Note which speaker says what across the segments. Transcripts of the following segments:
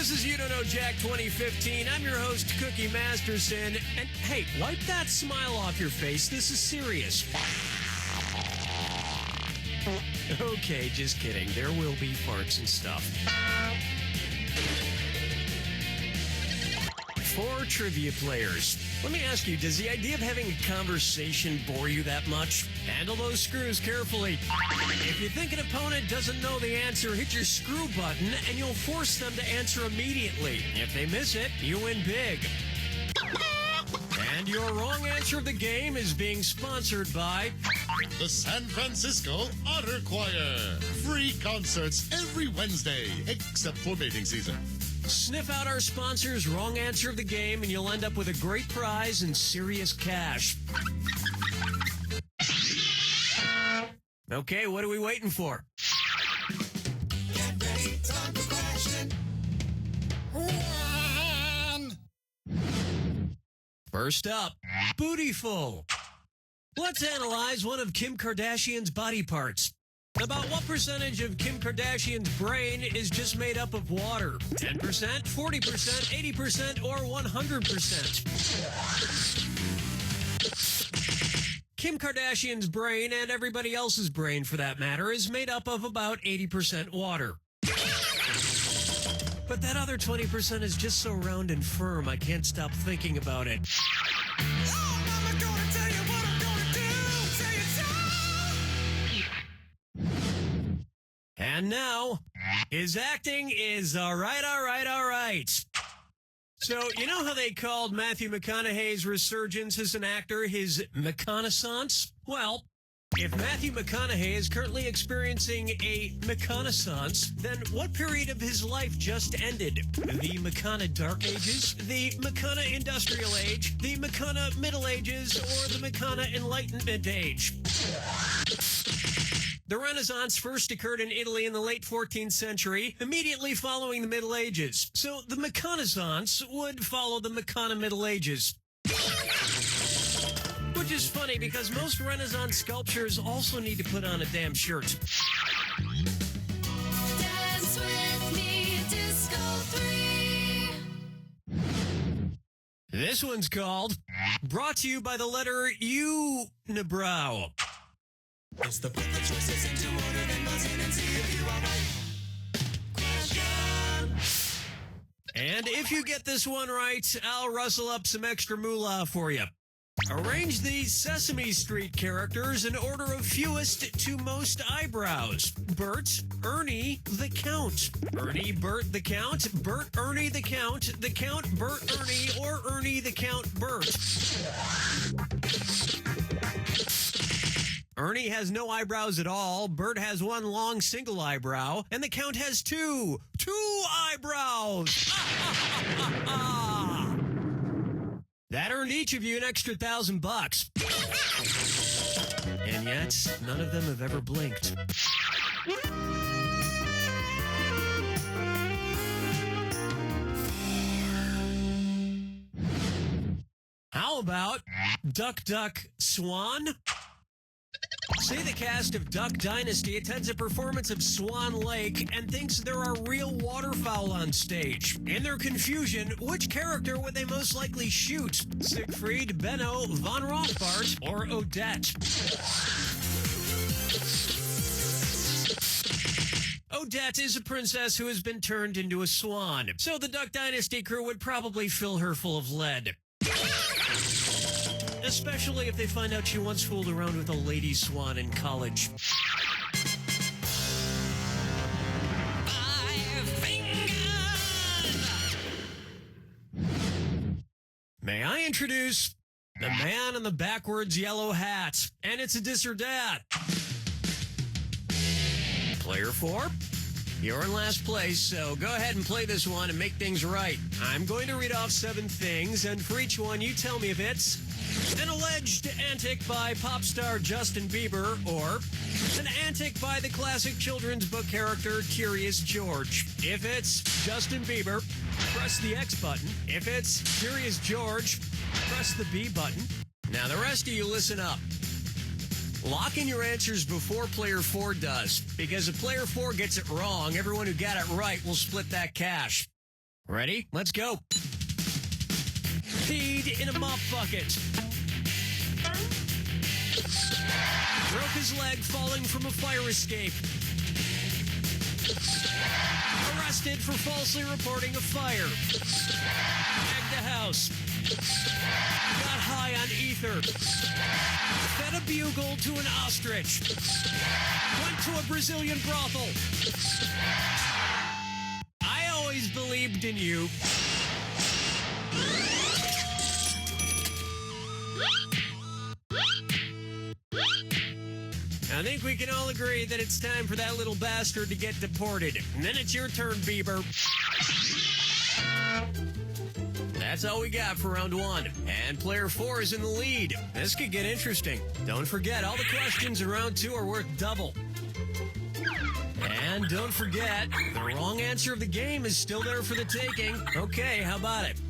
Speaker 1: This is You Don't Know Jack 2015. I'm your host, Cookie Masterson. And hey, wipe that smile off your face. This is serious. Okay, just kidding. There will be farts and stuff. For trivia players, let me ask you, does the idea of having a conversation bore you that much? Handle those screws carefully. If you think an opponent doesn't know the answer, hit your screw button and you'll force them to answer immediately. If they miss it, you win big. And your wrong answer of the game is being sponsored by
Speaker 2: the San Francisco Otter Choir. Free concerts every Wednesday, except for mating season.
Speaker 1: Sniff out our sponsor's wrong answer of the game, and you'll end up with a great prize and serious cash. Okay, what are we waiting for?
Speaker 2: Get ready, time for question. One.
Speaker 1: First up, Bootyful. Let's analyze one of Kim Kardashian's body parts. About what percentage of Kim Kardashian's brain is just made up of water? 10%, 40%, 80%, or 100%? Kim Kardashian's brain, and everybody else's brain for that matter, is made up of about 80% water. But that other 20% is just so round and firm, I can't stop thinking about it. And now, his acting is all right. So, you know how they called Matthew McConaughey's resurgence as an actor his McConaissance? Well, if Matthew McConaughey is currently experiencing a McConaissance, then what period of his life just ended? The McCona Dark Ages? The McCona Industrial Age? The McCona Middle Ages? Or the McCona Enlightenment Age? The Renaissance first occurred in Italy in the late 14th century, immediately following the Middle Ages. So the McConaissance would follow the McCona Middle Ages. Which is funny because most Renaissance sculptures also need to put on a damn shirt.
Speaker 3: Dance with me, Disco 3.
Speaker 1: This one's called Brought to You by the letter Unibrow.
Speaker 2: It's the put the choices into order, then buzz in and see if you are right. Question.
Speaker 1: And if you get this one right, I'll rustle up some extra moolah for you. Arrange the Sesame Street characters in order of fewest to most eyebrows. Bert, Ernie, the Count. Ernie, Bert, the Count. Bert, Ernie, the Count. The Count, Bert, Ernie, or Ernie, the Count, Bert. Ernie has no eyebrows at all, Bert has one long single eyebrow, and the Count has two eyebrows! That earned each of you an extra $1,000. And yet, none of them have ever blinked. How about Duck, Duck, Swan? Say the cast of Duck Dynasty attends a performance of Swan Lake and thinks there are real waterfowl on stage. In their confusion, which character would they most likely shoot? Siegfried, Benno, Von Rothbart, or Odette? Odette is a princess who has been turned into a swan, so the Duck Dynasty crew would probably fill her full of lead. Especially if they find out she once fooled around with a lady swan in college.
Speaker 3: 5 fingers.
Speaker 1: May I introduce the man in the backwards yellow hat? And it's a dis or dat. Player 4, you're in last place, so go ahead and play this one and make things right. I'm going to read off 7 things, and for each one, you tell me if it's an alleged antic by pop star Justin Bieber, or an antic by the classic children's book character Curious George. If it's Justin Bieber, press the X button. If it's Curious George, press the B button. Now the rest of you listen up. Lock in your answers before player 4 does, because if player 4 gets it wrong, everyone who got it right will split that cash. Ready? Let's go. Peed in a mop bucket. Broke his leg falling from a fire escape. Arrested for falsely reporting a fire. Egged a house. Got high on ether. Fed a bugle to an ostrich. Went to a Brazilian brothel. I always believed in you. I think we can all agree that it's time for that little bastard to get deported. And then it's your turn, Bieber. That's all we got for round one. And player 4 is in the lead. This could get interesting. Don't forget, all the questions in round 2 are worth double. And don't forget, the wrong answer of the game is still there for the taking. Okay, how about it?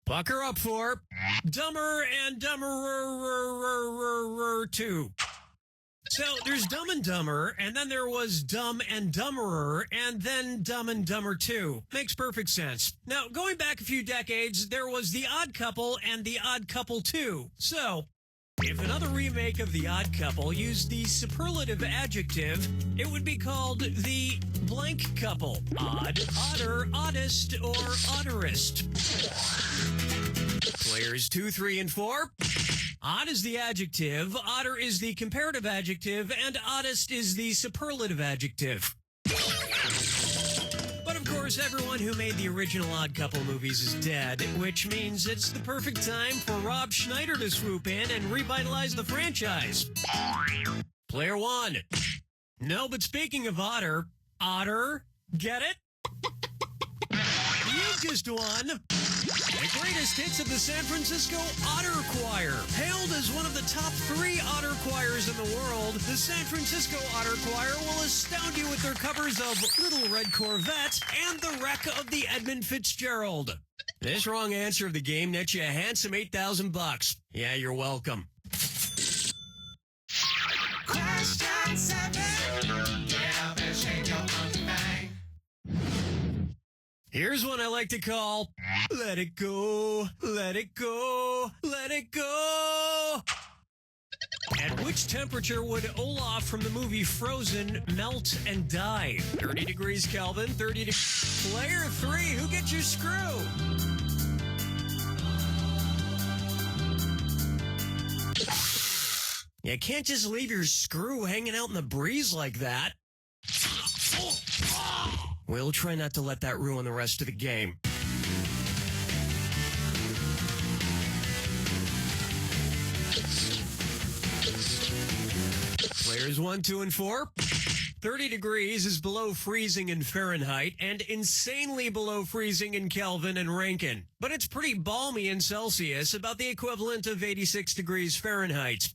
Speaker 1: Bucker up for Dumber and Dumberer 2. So there's Dumb and Dumber, and then there was Dumb and Dumberer, and then Dumb and Dumber 2. Makes perfect sense. Now, going back a few decades, there was The Odd Couple and The Odd Couple 2. So, if another remake of The Odd Couple used the superlative adjective, it would be called The Blank Couple. Odd, odder, oddest, or odderest. Players 2, 3, and 4. Odd is the adjective, odder is the comparative adjective, and oddest is the superlative adjective. But of course, everyone who made the original Odd Couple movies is dead, which means it's the perfect time for Rob Schneider to swoop in and revitalize the franchise. Player 1. No, but speaking of otter, get it? You just won the greatest hits of the San Francisco Otter Choir. Hailed as one of the top 3 otter choirs in the world, the San Francisco Otter Choir will astound you with their covers of Little Red Corvette and The Wreck of the Edmund Fitzgerald. This wrong answer of the game nets you a handsome $8,000. Yeah, you're welcome.
Speaker 4: Question 7. Get up and shake your monkey bang.
Speaker 1: Here's one I like to call Let It Go, Let It Go, Let It Go. At which temperature would Olaf from the movie Frozen melt and die? 30 degrees Kelvin, 30 degrees. Player 3, who gets your screw? You can't just leave your screw hanging out in the breeze like that. We'll try not to let that ruin the rest of the game. Players 1, 2, and 4. 30 degrees is below freezing in Fahrenheit and insanely below freezing in Kelvin and Rankine. But it's pretty balmy in Celsius, about the equivalent of 86 degrees Fahrenheit.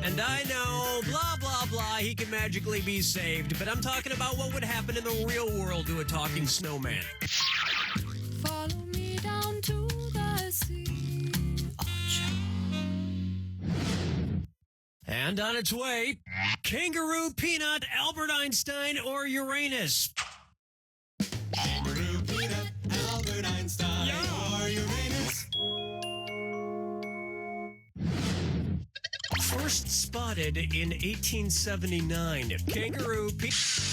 Speaker 1: And I know, blah, blah, blah, he can magically be saved, but I'm talking about what would happen in the real world to a talking snowman.
Speaker 3: Follow me down to the sea.
Speaker 1: And on its way, Kangaroo, Peanut, Albert Einstein, or Uranus?
Speaker 4: Kangaroo, peanut, Albert Einstein, or Uranus.
Speaker 1: First spotted in 1879. Kangaroo,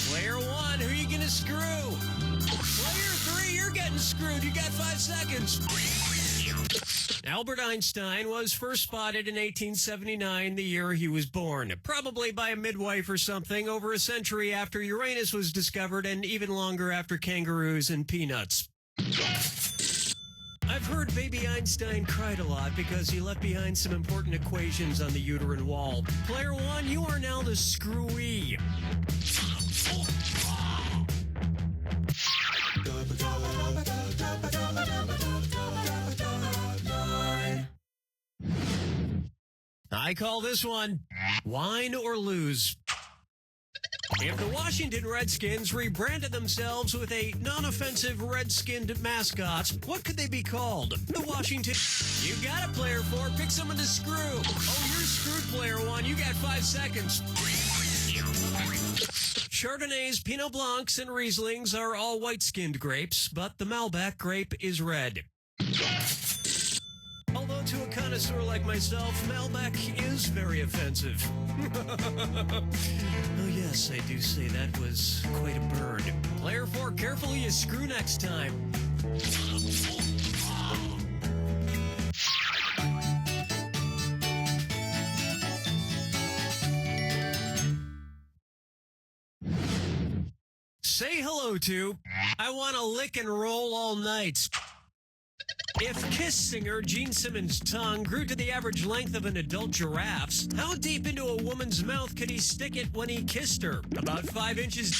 Speaker 1: Player 1, who are you going to screw? Player 3, you're getting screwed. You got 5 seconds. Albert Einstein was first spotted in 1879, the year he was born. Probably by a midwife or something, over a century after Uranus was discovered and even longer after kangaroos and peanuts. I've heard baby Einstein cried a lot because he left behind some important equations on the uterine wall. Player 1, you are now the screwy. I call this one Wine or Lose. If the Washington Redskins rebranded themselves with a non-offensive red-skinned mascot, what could they be called? The Washington... You got it, player 4. Pick someone to screw. Oh, you're screwed, player 1. You got 5 seconds. Chardonnays, Pinot Blancs, and Rieslings are all white-skinned grapes, but the Malbec grape is red. Although to a connoisseur like myself, Malbec is very offensive. Oh yes, I do say that was quite a bird. Player 4, carefully you screw next time. Say hello to, I want to lick and roll all night. If Kiss singer Gene Simmons' tongue grew to the average length of an adult giraffe's, how deep into a woman's mouth could he stick it when he kissed her? About 5 inches.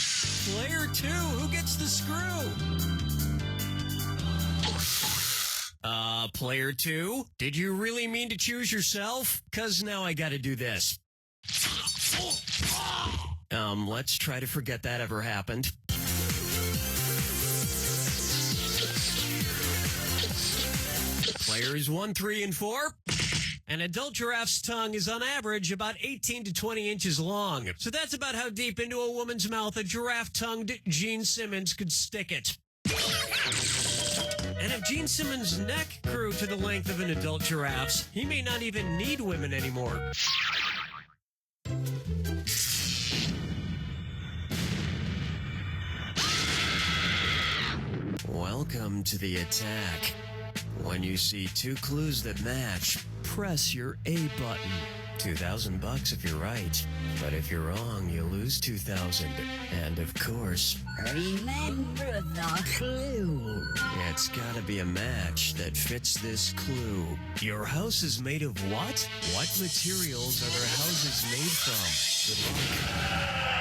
Speaker 1: Player 2, who gets the screw? Player 2, did you really mean to choose yourself? 'Cause now I gotta do this. Let's try to forget that ever happened. Players 1, 3, and 4. An adult giraffe's tongue is on average about 18 to 20 inches long. So that's about how deep into a woman's mouth a giraffe-tongued Gene Simmons could stick it. And if Gene Simmons' neck grew to the length of an adult giraffe's, he may not even need women anymore. Welcome to the attack. When you see 2 clues that match, press your A button. $2,000 if you're right. But if you're wrong, you lose $2,000. And of course,
Speaker 5: remember the clue.
Speaker 1: It's gotta be a match that fits this clue. Your house is made of what? What materials are their houses made from? Good luck.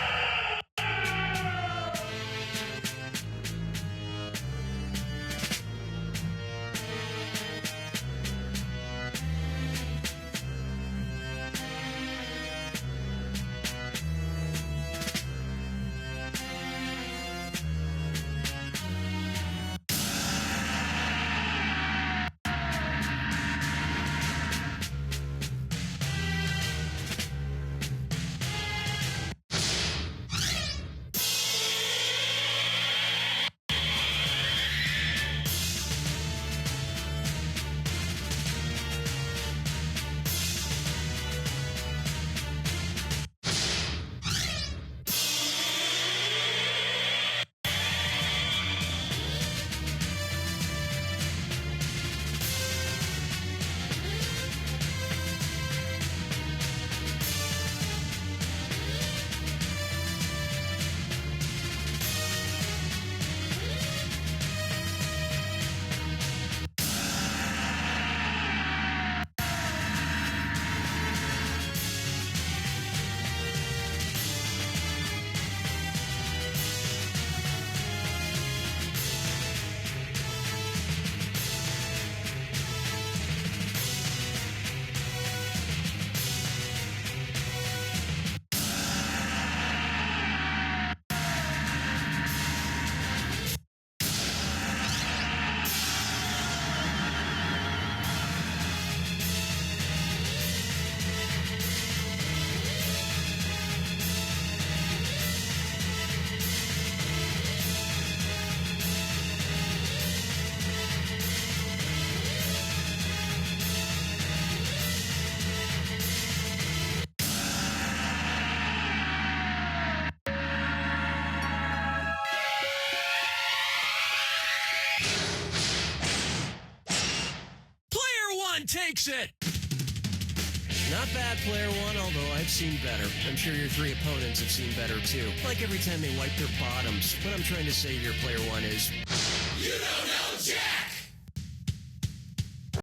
Speaker 1: Takes it. Not bad, player 1, although I've seen better. I'm sure your 3 opponents have seen better, too. Like every time they wipe their bottoms. What I'm trying to say here, player 1, is... You don't know Jack!